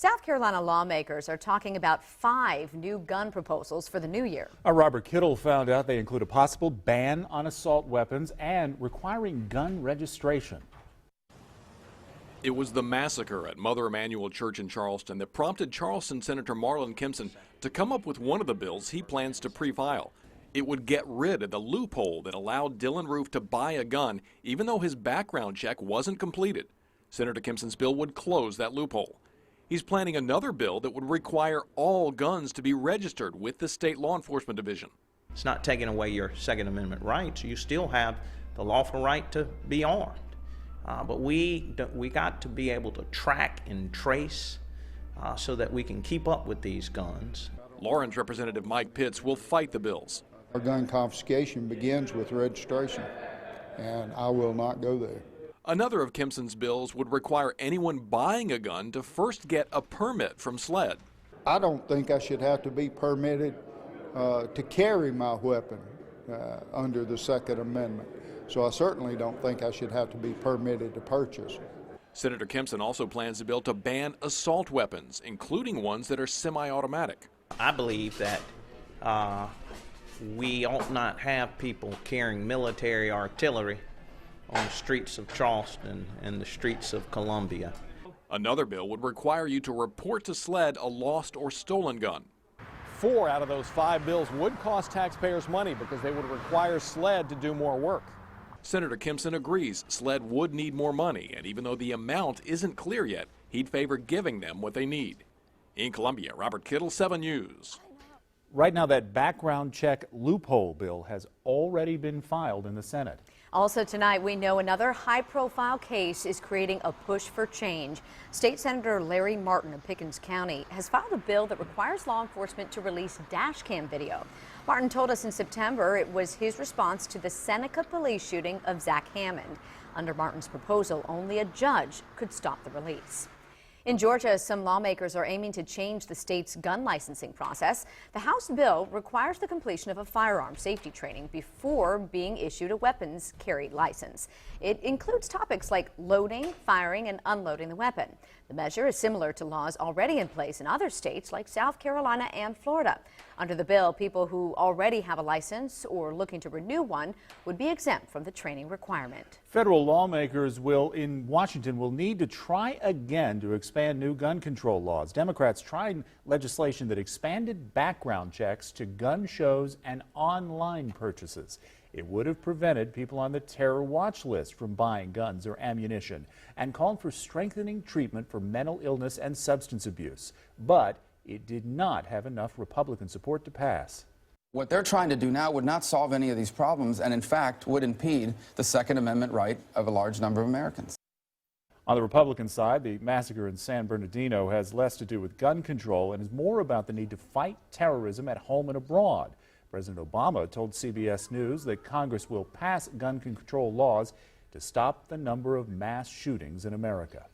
South Carolina lawmakers are talking about 5 new gun proposals for the new year. Robert Kittle found out they include a possible ban on assault weapons and requiring gun registration. It was the massacre at Mother Emanuel Church in Charleston that prompted Charleston Senator Marlin Kimpson to come up with one of the bills he plans to pre-file. It would get rid of the loophole that allowed Dylann Roof to buy a gun even though his background check wasn't completed. Senator Kimpson's bill would close that loophole. He's planning another bill that would require all guns to be registered with the state law enforcement division. It's not taking away your Second Amendment rights. You still have the lawful right to be armed. But we got to be able to track and trace so that we can keep up with these guns. Lawrence Representative Mike Pitts will fight the bills. Our gun confiscation begins with registration, and I will not go there. Another of Kimpson's bills would require anyone buying a gun to first get a permit from SLED. I don't think I should have to be permitted to carry my weapon under the Second Amendment. So I certainly don't think I should have to be permitted to purchase. Senator Kimpson also plans a bill to ban assault weapons, including ones that are semi-automatic. I believe that we ought not have people carrying military artillery on the streets of Charleston and the streets of Columbia. Another bill would require you to report to SLED a lost or stolen gun. 4 out of those 5 bills would cost taxpayers money because they would require SLED to do more work. Senator Kimpson agrees SLED would need more money, and even though the amount isn't clear yet, he'd favor giving them what they need. In Columbia, Robert Kittle, 7 News. Right now, that background check loophole bill has already been filed in the Senate. Also tonight, we know another high-profile case is creating a push for change. State Senator Larry Martin of Pickens County has filed a bill that requires law enforcement to release dash cam video. Martin told us in September it was his response to the Seneca police shooting of Zach Hammond. Under Martin's proposal, only a judge could stop the release. In Georgia, some lawmakers are aiming to change the state's gun licensing process. The House bill requires the completion of a firearm safety training before being issued a weapons carry license. It includes topics like loading, firing, and unloading the weapon. The measure is similar to laws already in place in other states like South Carolina and Florida. Under the bill, people who already have a license or looking to renew one would be exempt from the training requirement. Federal lawmakers in Washington will need to try again to expand new gun control laws. Democrats tried legislation that expanded background checks to gun shows and online purchases. It would have prevented people on the terror watch list from buying guns or ammunition and called for strengthening treatment for mental illness and substance abuse. But it did not have enough Republican support to pass. What they're trying to do now would not solve any of these problems and, in fact, would impede the Second Amendment right of a large number of Americans. On the Republican side, the massacre in San Bernardino has less to do with gun control and is more about the need to fight terrorism at home and abroad. President Obama told CBS News that Congress will pass gun control laws to stop the number of mass shootings in America.